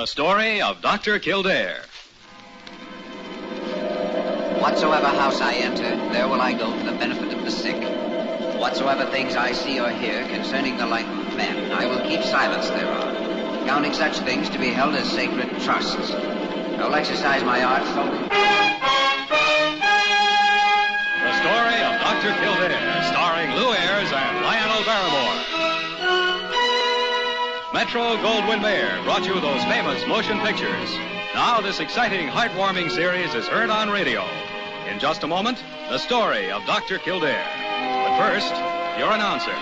The story of Dr. Kildare. Whatsoever house I enter, there will I go for the benefit of the sick. Whatsoever things I see or hear concerning the life of men, I will keep silence thereon, counting such things to be held as sacred trusts. I will exercise my art solely. The story of Dr. Kildare, starring Ayres and Lionel Barrymore. Metro-Goldwyn-Mayer brought you those famous motion pictures. Now this exciting, heartwarming series is heard on radio. In just a moment, the story of Dr. Kildare. But first, your announcer.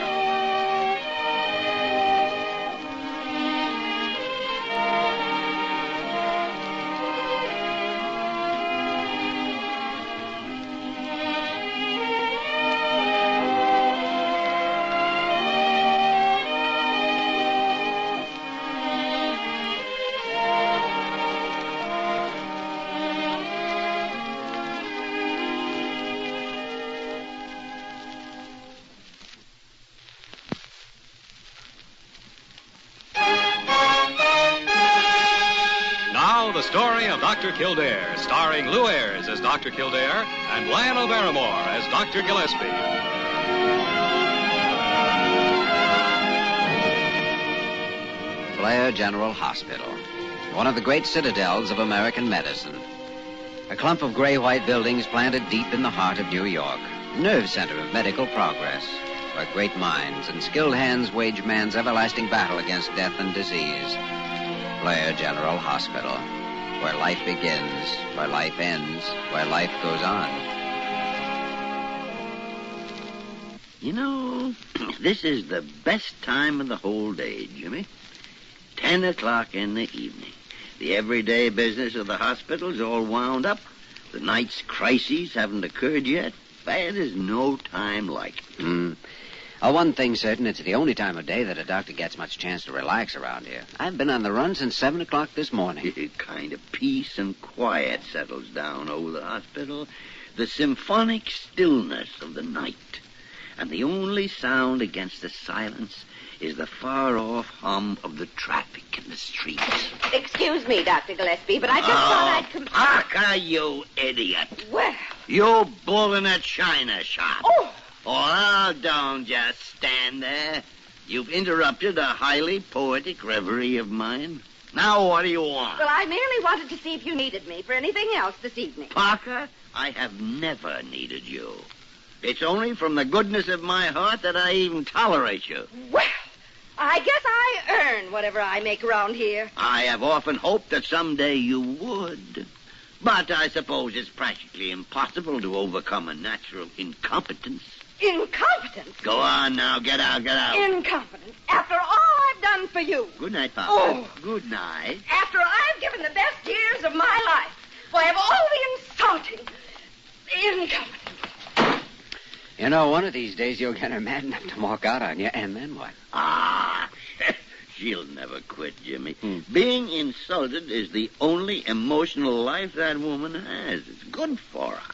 The story of Dr. Kildare, starring Ayres as Dr. Kildare and Lionel Barrymore as Dr. Gillespie. Blair General Hospital, one of the great citadels of American medicine. A clump of gray-white buildings planted deep in the heart of New York, nerve center of medical progress, where great minds and skilled hands wage man's everlasting battle against death and disease. Blair General Hospital, where life begins, where life ends, where life goes on. You know, this is the best time of the whole day, Jimmy. 10 o'clock in the evening. The everyday business of the hospital's all wound up. The night's crises haven't occurred yet. There's no time like it. One thing's certain, it's the only time of day that a doctor gets much chance to relax around here. I've been on the run since 7 o'clock this morning. Kind of peace and quiet settles down over the hospital. The symphonic stillness of the night. And the only sound against the silence is the far-off hum of the traffic in the streets. Excuse me, Dr. Gillespie, but I just thought I'd come... Parker, you idiot. Well... You bull in that china shop. Oh! Oh, don't just stand there. You've interrupted a highly poetic reverie of mine. Now what do you want? Well, I merely wanted to see if you needed me for anything else this evening. Parker, I have never needed you. It's only from the goodness of my heart that I even tolerate you. Well, I guess I earn whatever I make around here. I have often hoped that someday you would. But I suppose it's practically impossible to overcome a natural incompetence. Incompetence? Go on now. Get out, get out. Incompetence. After all I've done for you. Good night, Papa. Oh. Good night. After I've given the best years of my life. Why, of all the insulting, incompetence. You know, one of these days you'll get her mad enough to walk out on you, and then what? She'll never quit, Jimmy. Being insulted is the only emotional life that woman has. It's good for her.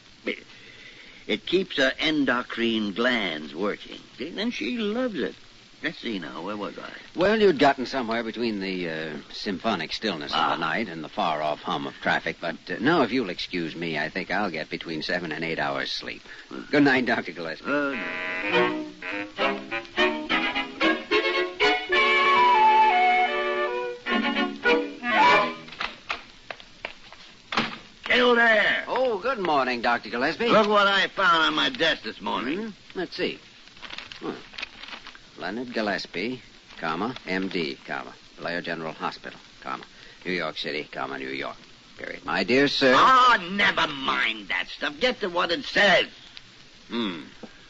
It keeps her endocrine glands working. And she loves it. Let's see now, where was I? Well, you'd gotten somewhere between the symphonic stillness of the night and the far-off hum of traffic. But now, if you'll excuse me, I think I'll get between 7 and 8 hours sleep. Good night, Dr. Gillespie. Kildare! Oh, good morning, Dr. Gillespie. Look what I found on my desk this morning. Let's see. Leonard Gillespie, comma, M.D., comma, Blair General Hospital, comma, New York City, comma, New York, period. My dear sir... Oh, never mind that stuff. Get to what it says.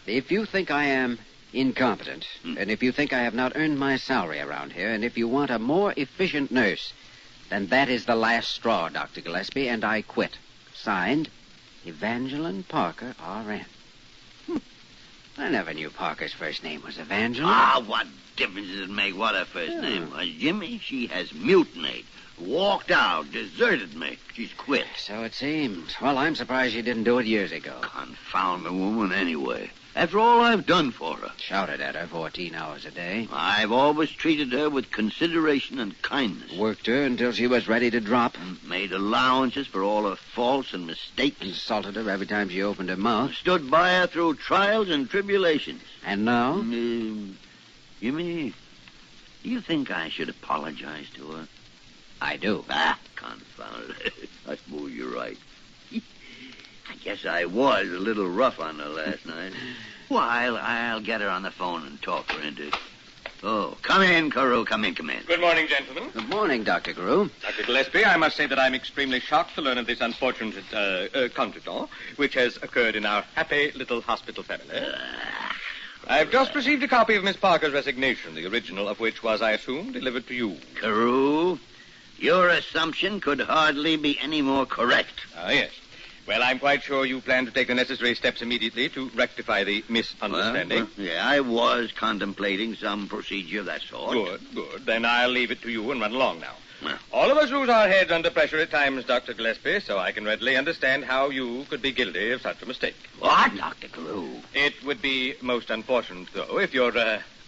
If you think I am incompetent, and if you think I have not earned my salary around here, and if you want a more efficient nurse, then that is the last straw, Dr. Gillespie, and I quit. Signed, Evangeline Parker, R.N. I never knew Parker's first name was Evangeline. What difference does it make what her first name was? Jimmy, she has mutinied, walked out, deserted me. She's quit. So it seems. Well, I'm surprised she didn't do it years ago. Confound the woman anyway. After all I've done for her. Shouted at her 14 hours a day. I've always treated her with consideration and kindness. Worked her until she was ready to drop. Made allowances for all her faults and mistakes. Insulted her every time she opened her mouth. Stood by her through trials and tribulations. And now? Jimmy, do you think I should apologize to her? I do. Confound it. I suppose you're right. I guess I was a little rough on her last night. Well, I'll get her on the phone and talk her into it. Oh, come in, Carew. Come in. Good morning, gentlemen. Good morning, Dr. Carew. Dr. Gillespie, I must say that I'm extremely shocked to learn of this unfortunate contretemps which has occurred in our happy little hospital family. I've just received a copy of Miss Parker's resignation, the original of which was, I assume, delivered to you. Carew, your assumption could hardly be any more correct. Ah, yes. Well, I'm quite sure you plan to take the necessary steps immediately to rectify the misunderstanding. Yeah, I was contemplating some procedure of that sort. Good. Then I'll leave it to you and run along now. Well. All of us lose our heads under pressure at times, Dr. Gillespie, so I can readily understand how you could be guilty of such a mistake. What? Dr. Carew? It would be most unfortunate, though, if your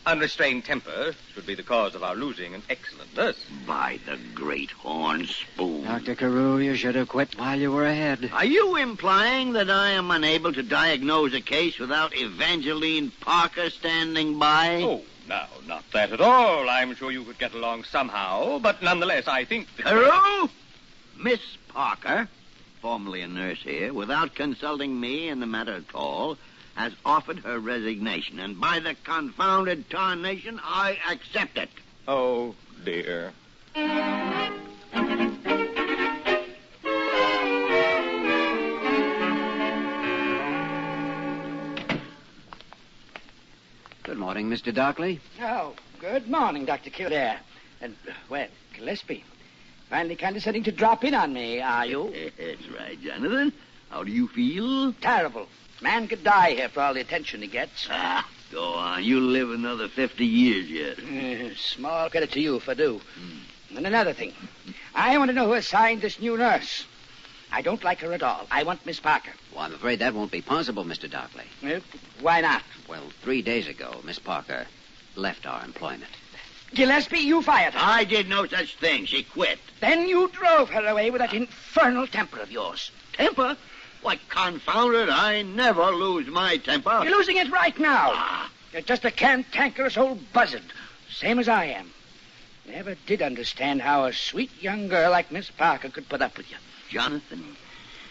unrestrained temper should be the cause of our losing an excellent nurse. By the great horn spoon. Dr. Carew, you should have quit while you were ahead. Are you implying that I am unable to diagnose a case without Evangeline Parker standing by? Oh, no, not that at all. I'm sure you could get along somehow, but nonetheless, I think... Carew? Miss Parker, formerly a nurse here, without consulting me in the matter at all, has offered her resignation, and by the confounded tarnation, I accept it. Oh, dear. Good morning, Mr. Dockley. Oh, good morning, Dr. Kildare. And, well, Gillespie, finally condescending to drop in on me, are you? That's right, Jonathan. How do you feel? Terrible. Man could die here for all the attention he gets. Go on. You'll live another 50 years yet. Small credit to you if I do. And another thing. I want to know who assigned this new nurse. I don't like her at all. I want Miss Parker. Well, I'm afraid that won't be possible, Mr. Dockley. Why not? Well, 3 days ago, Miss Parker left our employment. Gillespie, you fired her. I did no such thing. She quit. Then you drove her away with that infernal temper of yours. Temper? Why, confound it, I never lose my temper. You're losing it right now. You're just a cantankerous old buzzard, same as I am. Never did understand how a sweet young girl like Miss Parker could put up with you. Jonathan,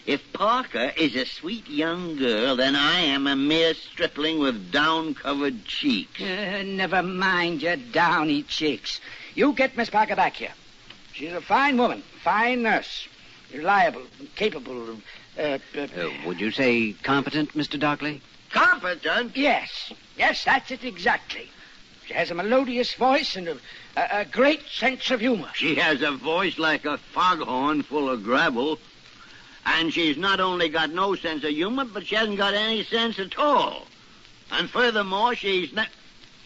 if Parker is a sweet young girl, then I am a mere stripling with down-covered cheeks. Never mind your downy cheeks. You get Miss Parker back here. She's a fine woman, fine nurse, reliable, capable. Would you say competent, Mr. Dockley? Competent? Yes, that's it exactly. She has a melodious voice and a great sense of humor. She has a voice like a foghorn full of gravel. And she's not only got no sense of humor, but she hasn't got any sense at all. And furthermore, she's not...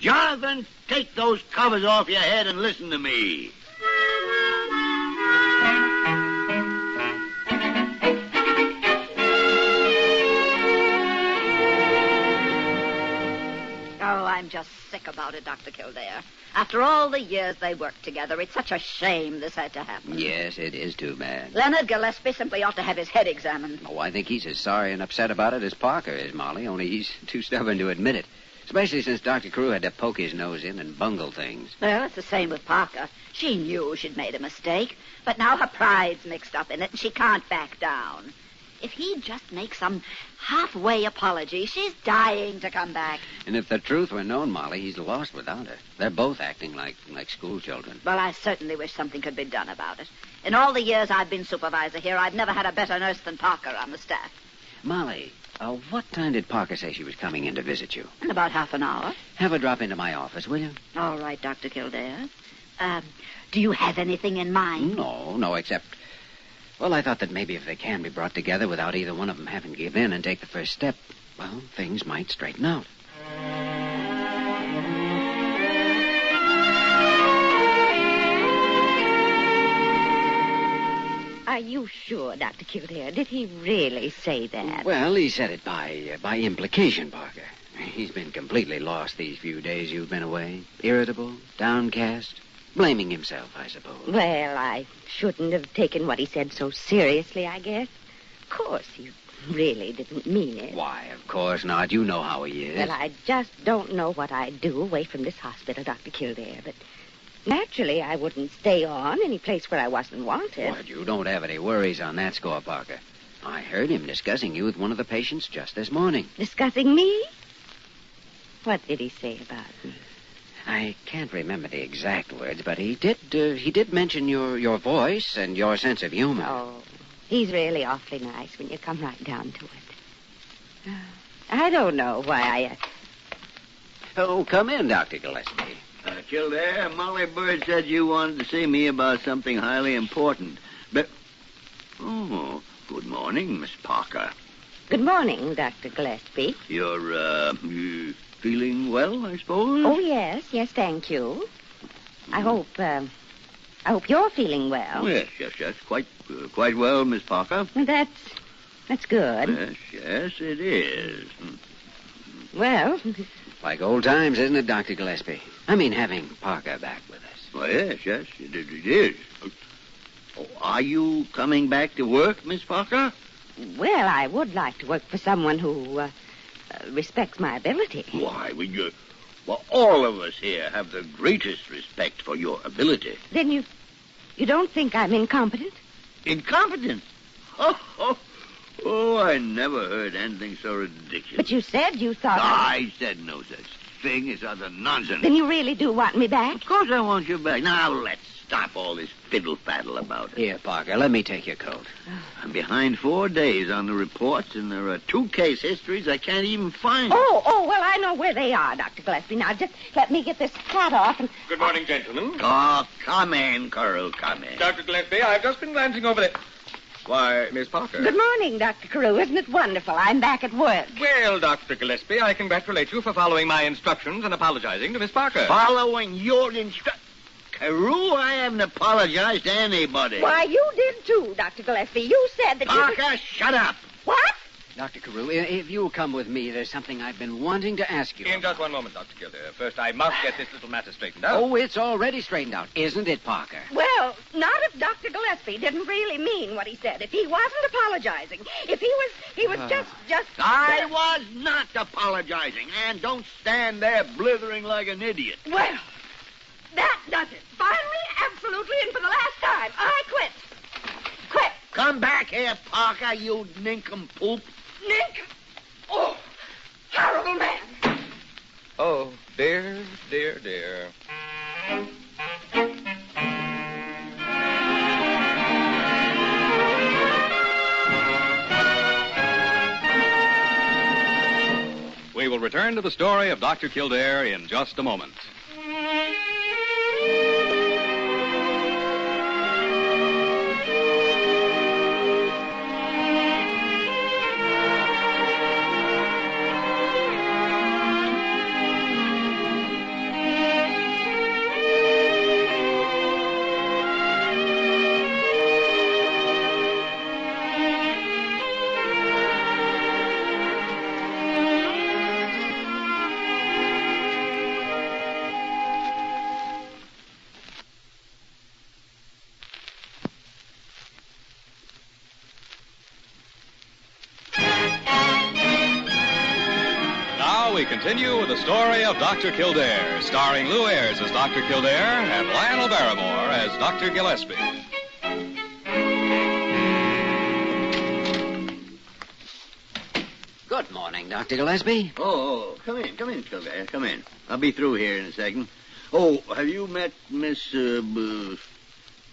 Jonathan, take those covers off your head and listen to me. Oh, I'm just sick about it, Dr. Kildare. After all the years they worked together, it's such a shame this had to happen. Yes, it is too bad. Leonard Gillespie simply ought to have his head examined. Oh, I think he's as sorry and upset about it as Parker is, Molly, only he's too stubborn to admit it. Especially since Dr. Carew had to poke his nose in and bungle things. Well, it's the same with Parker. She knew she'd made a mistake, but now her pride's mixed up in it and she can't back down. If he'd just make some halfway apology, she's dying to come back. And if the truth were known, Molly, he's lost without her. They're both acting like school children. Well, I certainly wish something could be done about it. In all the years I've been supervisor here, I've never had a better nurse than Parker on the staff. Molly, what time did Parker say she was coming in to visit you? In about half an hour. Have her drop into my office, will you? All right, Dr. Kildare. Do you have anything in mind? No, except... Well, I thought that maybe if they can be brought together without either one of them having to give in and take the first step, well, things might straighten out. Are you sure, Dr. Kildare? Did he really say that? Well, he said it by implication, Parker. He's been completely lost these few days you've been away. Irritable, downcast, blaming himself, I suppose. Well, I shouldn't have taken what he said so seriously, I guess. Of course, he really didn't mean it. Why, of course not. You know how he is. Well, I just don't know what I'd do away from this hospital, Dr. Kildare, but naturally I wouldn't stay on any place where I wasn't wanted. Well, you don't have any worries on that score, Parker. I heard him discussing you with one of the patients just this morning. Discussing me? What did he say about me? I can't remember the exact words, but he did mention your voice and your sense of humor. Oh, he's really awfully nice when you come right down to it. I don't know why Oh, come in, Dr. Gillespie. Kildare, Molly Bird said you wanted to see me about something highly important. But, good morning, Miss Parker. Good morning, Dr. Gillespie. You're, feeling well, I suppose? Oh, yes, thank you. I hope you're feeling well. Oh, yes, quite well, Miss Parker. Well, that's good. Yes, it is. Well, Like old times, isn't it, Dr. Gillespie? I mean, having Parker back with us. Well, yes, it is. Oh, are you coming back to work, Miss Parker? well, I would like to work for someone who respects my ability. Why, all of us here have the greatest respect for your ability. Then you don't think I'm incompetent? Incompetent? Oh, I never heard anything so ridiculous. But you said you thought... I said no such thing as utter nonsense. Then you really do want me back? Of course I want you back. Now, let's stop all this fiddle-faddle about it. Here, Parker, let me take your coat. I'm behind 4 days on the reports, and there are 2 case histories I can't even find. Oh, well, I know where they are, Dr. Gillespie. Now, just let me get this hat off and... Good morning, gentlemen. Oh, come in, Curl, come in. Dr. Gillespie, I've just been glancing over the... Why, Miss Parker. Good morning, Dr. Carew. Isn't it wonderful? I'm back at work. Well, Dr. Gillespie, I congratulate you for following my instructions and apologizing to Miss Parker. Following your instructions? Carew, I haven't apologized to anybody. Why, you did too, Dr. Gillespie. You said that Parker, shut up. What? Dr. Carew, if you'll come with me, there's something I've been wanting to ask you. In just one moment, Dr. Kildare. First, I must get this little matter straightened out. Oh, it's already straightened out, isn't it, Parker? Well, not if Dr. Gillespie didn't really mean what he said. If he wasn't apologizing. If he was just... I was not apologizing, and don't stand there blithering like an idiot. Well, that does it. Finally, absolutely, and for the last time, I quit. Quit. Come back here, Parker, you nincompoop. Nick! Oh, horrible man. Oh, dear, dear, dear. We will return to the story of Dr. Kildare in just a moment. We continue with the story of Dr. Kildare, starring Lou Ayres as Dr. Kildare and Lionel Barrymore as Dr. Gillespie. Good morning, Dr. Gillespie. Oh, come in, Kildare, come in. I'll be through here in a second. Oh, have you met Miss,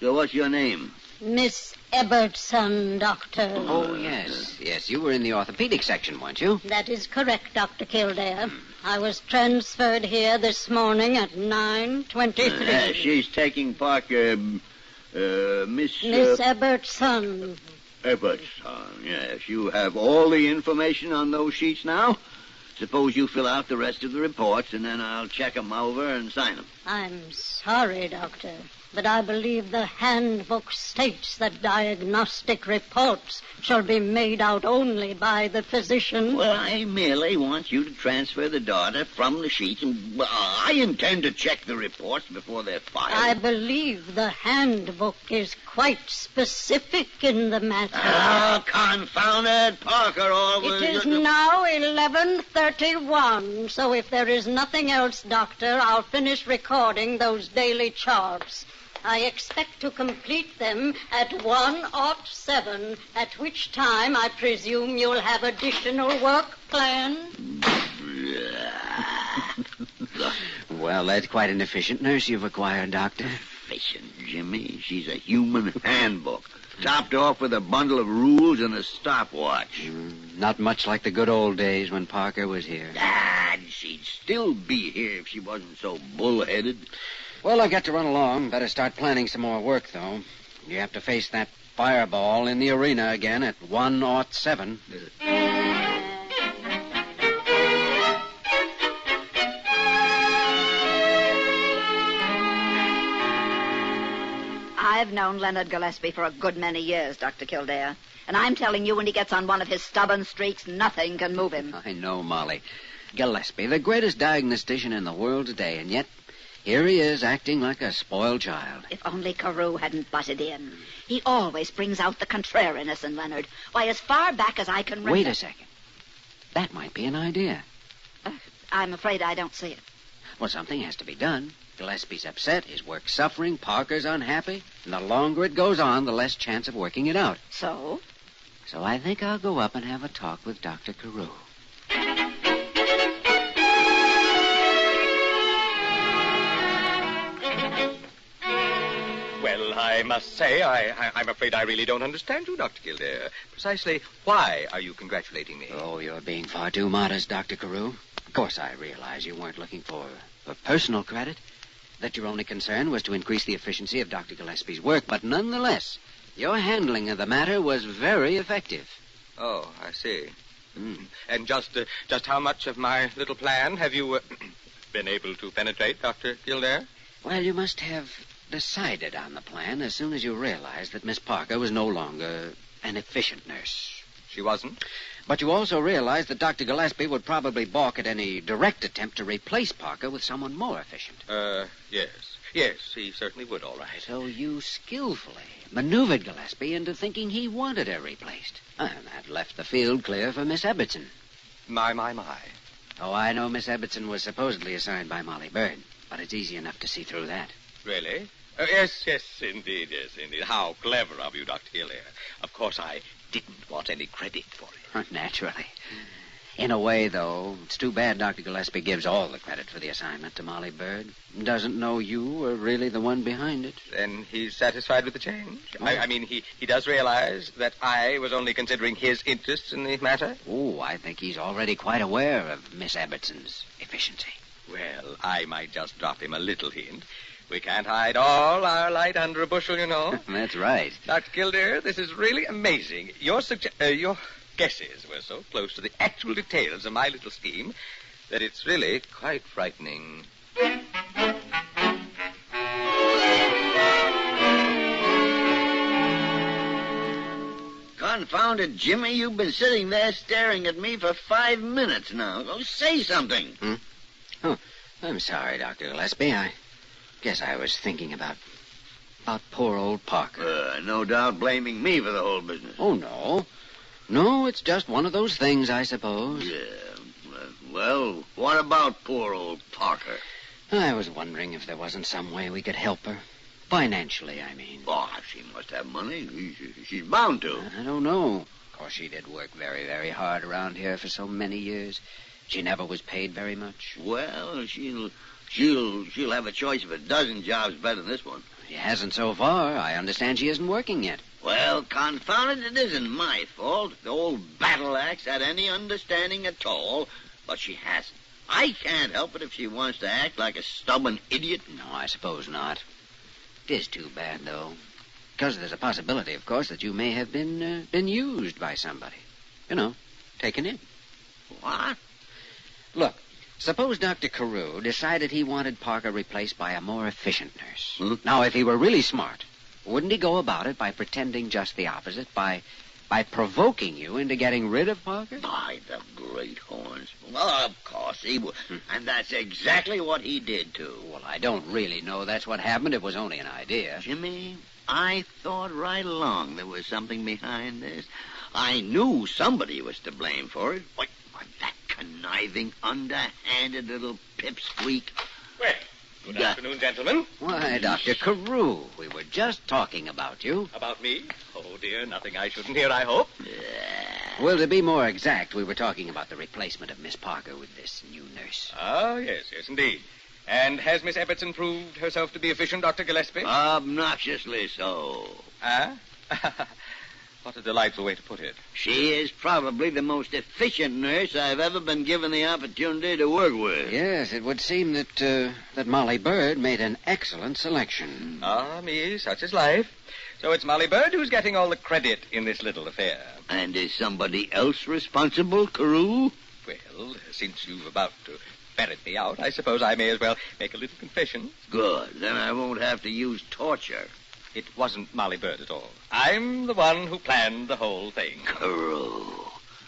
what's your name? Miss Ebertson, Doctor. Oh, yes, you were in the orthopedic section, weren't you? That is correct, Dr. Kildare. I was transferred here this morning at 9:23. She's taking Parker, Miss Ebertson. Ebertson, yes. You have all the information on those sheets now? Suppose you fill out the rest of the reports, and then I'll check them over and sign them. I'm sorry, Doctor. but I believe the handbook states that diagnostic reports shall be made out only by the physician. Well, I merely want you to transfer the daughter from the sheets, and I intend to check the reports before they're filed. I believe the handbook is quite specific in the matter. Oh, confound it, Parker. It is now 11:31, so if there is nothing else, Doctor, I'll finish recording those daily charts. I expect to complete them at 1:07, at which time I presume you'll have additional work planned. Well, that's quite an efficient nurse you've acquired, Doctor. Efficient, Jimmy. She's a human handbook, topped off with a bundle of rules and a stopwatch. Not much like the good old days when Parker was here. She'd still be here if she wasn't so bullheaded. Well, I've got to run along. Better start planning some more work, though. You have to face that fireball in the arena again at 1:07. I've known Leonard Gillespie for a good many years, Dr. Kildare. And I'm telling you, when he gets on one of his stubborn streaks, nothing can move him. I know, Molly. Gillespie, the greatest diagnostician in the world today, and yet here he is acting like a spoiled child. If only Carew hadn't butted in. He always brings out the contrariness in Leonard. Why, as far back as I can remember... Wait a second. That might be an idea. I'm afraid I don't see it. Well, something has to be done. Gillespie's upset, his work's suffering, Parker's unhappy, and the longer it goes on, the less chance of working it out. So? So I think I'll go up and have a talk with Dr. Carew. Well, I must say, I'm afraid I really don't understand you, Dr. Kildare. Precisely why are you congratulating me? Oh, you're being far too modest, Dr. Carew. Of course, I realize you weren't looking for personal credit, that your only concern was to increase the efficiency of Dr. Gillespie's work, but nonetheless, your handling of the matter was very effective. Oh, I see. And just how much of my little plan have you been able to penetrate, Dr. Kildare? Well, you must have decided on the plan as soon as you realized that Miss Parker was no longer an efficient nurse. She wasn't? But you also realized that Dr. Gillespie would probably balk at any direct attempt to replace Parker with someone more efficient. Yes. Yes, he certainly would, all right. So you skillfully maneuvered Gillespie into thinking he wanted her replaced. And that left the field clear for Miss Ebbetson. My. Oh, I know Miss Ebbetson was supposedly assigned by Molly Bird, but it's easy enough to see through that. Really? Yes, indeed. How clever of you, Dr. Kildare. Of course, I didn't want any credit for it. Naturally. In a way, though, it's too bad Dr. Gillespie gives all the credit for the assignment to Molly Bird. Doesn't know you were really the one behind it. Then he's satisfied with the change? I mean, he does realize that I was only considering his interests in the matter? Oh, I think he's already quite aware of Miss Ebbetson's efficiency. Well, I might just drop him a little hint. We can't hide all our light under a bushel, you know. That's right. Dr. Kildare, this is really amazing. Your guesses were so close to the actual details of my little scheme that it's really quite frightening. Confound it, Jimmy. You've been sitting there staring at me for 5 minutes now. Go say something. Oh, I'm sorry, Dr. Gillespie. I guess I was thinking about poor old Parker. No doubt blaming me for the whole business. Oh, no. No, it's just one of those things, I suppose. Yeah. Well, what about poor old Parker? I was wondering if there wasn't some way we could help her. Financially, I mean. Oh, she must have money. She's bound to. I don't know. Of course, she did work very, very hard around here for so many years. She never was paid very much. Well, she'll have a choice of a dozen jobs better than this one. She hasn't so far. I understand she isn't working yet. Well, confound it, it isn't my fault. The old battle axe had any understanding at all, but she hasn't. I can't help it if she wants to act like a stubborn idiot. No, I suppose not. It is too bad, though. Because there's a possibility, of course, that you may have been used by somebody. You know, taken in. What? Look, Suppose Dr. Carew decided he wanted Parker replaced by a more efficient nurse. Hmm? Now, if he were really smart, wouldn't he go about it by pretending just the opposite, by provoking you into getting rid of Parker? By the great horns. Well, of course he would. And that's exactly what he did, too. Well, I don't really know that's what happened. It was only an idea. Jimmy, I thought right along there was something behind this. I knew somebody was to blame for it. Why, that conniving, underhanded little pipsqueak. Well, good afternoon, gentlemen. Why, Dr. Carew, we were just talking about you. About me? Oh, dear, nothing I shouldn't hear, I hope. Well, to be more exact, we were talking about the replacement of Miss Parker with this new nurse. Ah, yes, indeed. And has Miss Ebbetson proved herself to be efficient, Dr. Gillespie? Obnoxiously so. Ah? What a delightful way to put it. She is probably the most efficient nurse I've ever been given the opportunity to work with. Yes, it would seem that Molly Bird made an excellent selection. Ah, me, such is life. So it's Molly Bird who's getting all the credit in this little affair. And is somebody else responsible, Carew? Well, since you've about to ferret me out, I suppose I may as well make a little confession. Good. Then I won't have to use torture. It wasn't Molly Bird at all. I'm the one who planned the whole thing. Carew.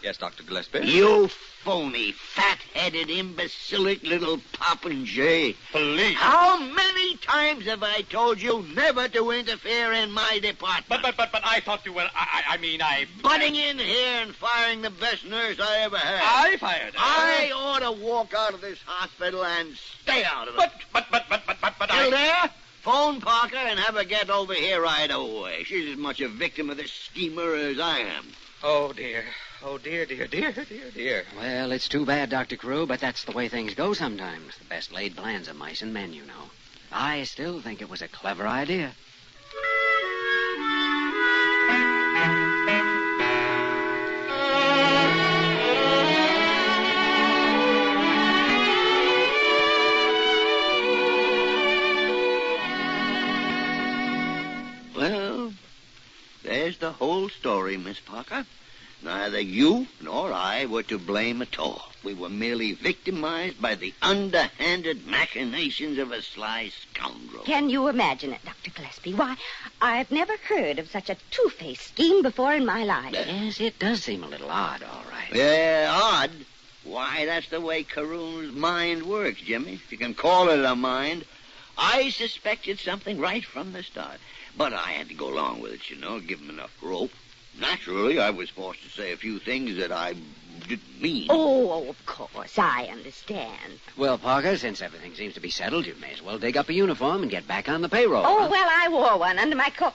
Yes, Dr. Gillespie? You phony, fat-headed, imbecilic little popinjay. Police! How many times have I told you never to interfere in my department? But I thought you were... I Butting in here and firing the best nurse I ever had. I fired her. I ought to walk out of this hospital and stay out of it. But Kildare, phone Parker and have her get over here right away. She's as much a victim of this schemer as I am. Oh, dear. Oh, dear. Well, it's too bad, Dr. Carew, but that's the way things go sometimes. The best laid plans of mice and men, you know. I still think it was a clever idea. Well, there's the whole story, Miss Parker. Neither you nor I were to blame at all. We were merely victimized by the underhanded machinations of a sly scoundrel. Can you imagine it, Dr. Gillespie? Why, I've never heard of such a two-faced scheme before in my life. Yes, it does seem a little odd, all right. Yeah, odd. Why, that's the way Carew's mind works, Jimmy. If you can call it a mind. I suspected something right from the start. But I had to go along with it, you know, give him enough rope. Naturally, I was forced to say a few things that I didn't mean. Oh, of course, I understand. Well, Parker, since everything seems to be settled, you may as well dig up a uniform and get back on the payroll. Oh, huh? well, I wore one under my coat.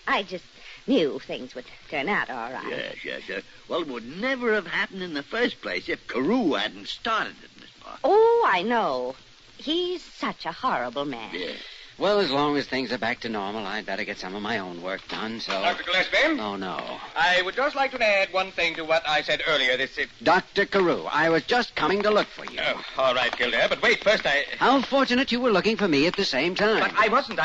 I just knew things would turn out all right. Yes. Well, it would never have happened in the first place if Carew hadn't started it, Miss Parker. Oh, I know. He's such a horrible man. Yes. Well, as long as things are back to normal, I'd better get some of my own work done, so... Dr. Gillespie? Oh, no. I would just like to add one thing to what I said earlier. Dr. Carew, I was just coming to look for you. Oh, all right, Kildare, but wait, first How fortunate you were looking for me at the same time. But I wasn't.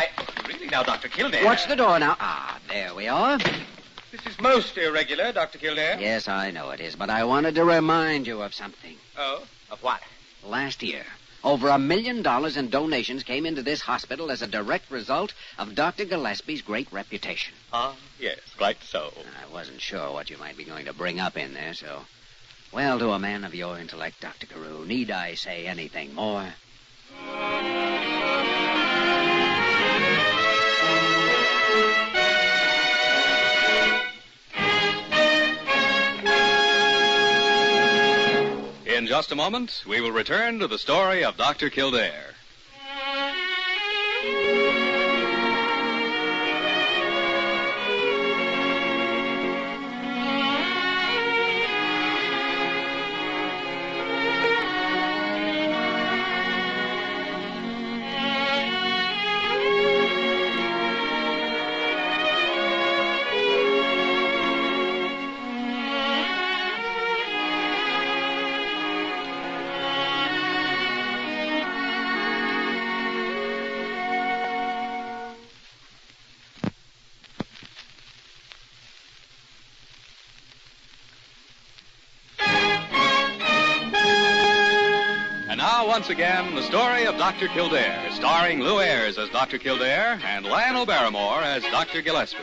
Really now, Dr. Kildare. Watch the door now. Ah, there we are. This is most irregular, Dr. Kildare. Yes, I know it is, but I wanted to remind you of something. Oh? Of what? Last year, over $1 million in donations came into this hospital as a direct result of Dr. Gillespie's great reputation. Ah, yes, quite so. I wasn't sure what you might be going to bring up in there, so... Well, to a man of your intellect, Dr. Carew, need I say anything more? In just a moment, we will return to the story of Dr. Kildare. Now, once again, the story of Dr. Kildare, starring Lou Ayres as Dr. Kildare and Lionel Barrymore as Dr. Gillespie.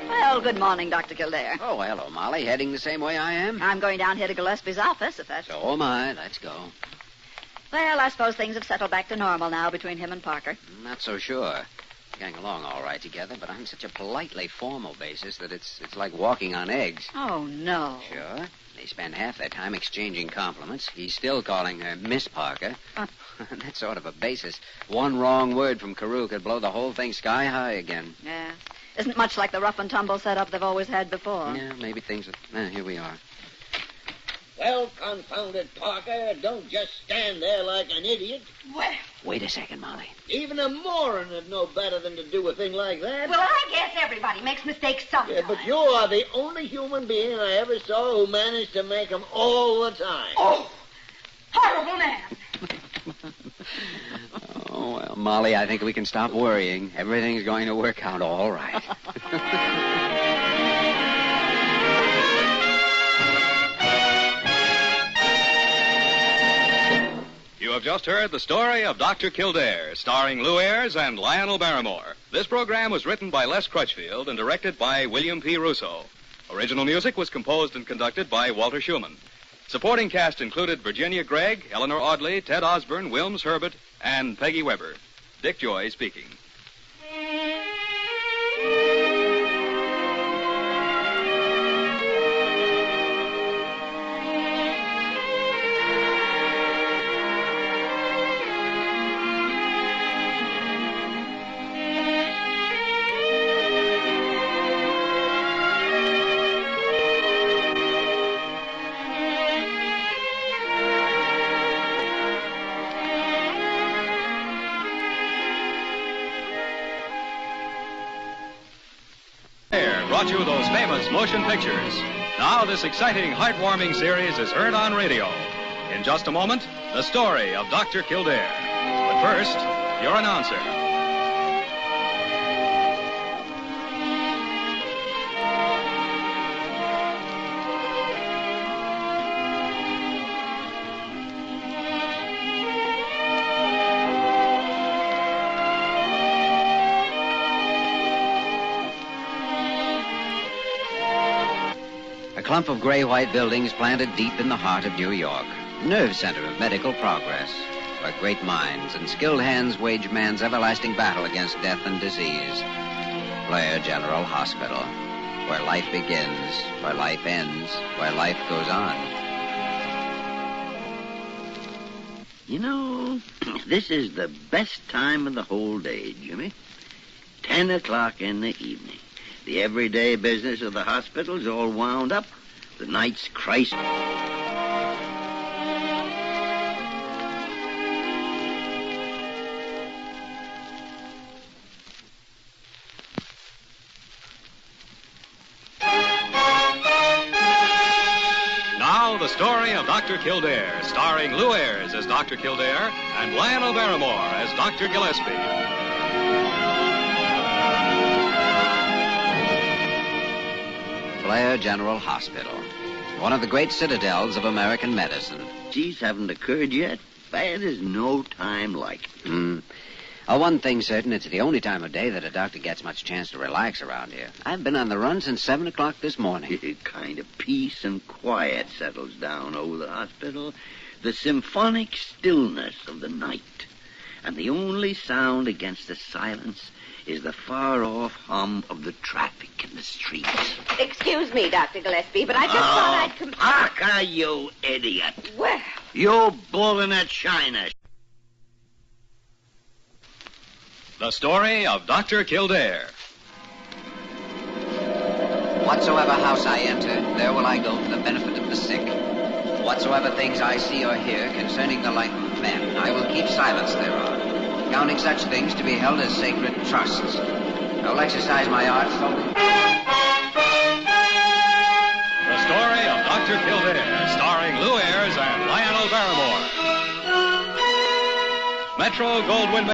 Well, good morning, Dr. Kildare. Oh, hello, Molly. Heading the same way I am? I'm going down here to Gillespie's office, if that's... So am I. Let's go. Well, I suppose things have settled back to normal now between him and Parker. Not so sure. Getting along all right together, but on such a politely formal basis that it's like walking on eggs. Oh, no. Sure. They spend half their time exchanging compliments. He's still calling her Miss Parker. On that sort of a basis, one wrong word from Carew could blow the whole thing sky high again. Yeah. Isn't much like the rough and tumble setup they've always had before. Yeah, maybe things... here we are. Well, confound it, Parker. Don't just stand there like an idiot. Well, Wait a second, Molly. Even a moron would know better than to do a thing like that. Well, I guess everybody makes mistakes sometimes. Yeah, but you are the only human being I ever saw who managed to make them all the time. Oh, horrible man. Oh, well, Molly, I think we can stop worrying. Everything's going to work out all right. You have just heard the story of Dr. Kildare, starring Lou Ayres and Lionel Barrymore. This program was written by Les Crutchfield and directed by William P. Russo. Original music was composed and conducted by Walter Schumann. Supporting cast included Virginia Gregg, Eleanor Audley, Ted Osborne, Wilms Herbert, and Peggy Weber. Dick Joy speaking. Brought you those famous motion pictures. Now this exciting, heartwarming series is heard on radio. In just a moment, the story of Dr. Kildare. But first, your announcer. A clump of gray-white buildings planted deep in the heart of New York. Nerve center of medical progress, where great minds and skilled hands wage man's everlasting battle against death and disease. Blair General Hospital, where life begins, where life ends, where life goes on. You know, this is the best time of the whole day, Jimmy. 10 o'clock in the evening. The everyday business of the hospital's all wound up. The night's crisis. Now the story of Dr. Kildare, starring Lou Ayres as Dr. Kildare and Lionel Barrymore as Dr. Gillespie. Blair General Hospital, one of the great citadels of American medicine. These haven't occurred yet. Bad as no time like it. One thing's certain, it's the only time of day that a doctor gets much chance to relax around here. I've been on the run since 7 o'clock this morning. Kind of peace and quiet settles down over the hospital. The symphonic stillness of the night. And the only sound against the silence is the far-off hum of the traffic in the streets. Excuse me, Dr. Gillespie, but I just thought I'd... Parker, you idiot. Well... You bull in that China. The story of Dr. Kildare. Whatsoever house I enter, there will I go for the benefit of the sick. Whatsoever things I see or hear concerning the life of men, I will keep silence thereon, counting such things to be held as sacred trusts. I will exercise my art solely. The story of Dr. Kildare, starring Lou Ayres and Lionel Barrymore. Metro Goldwyn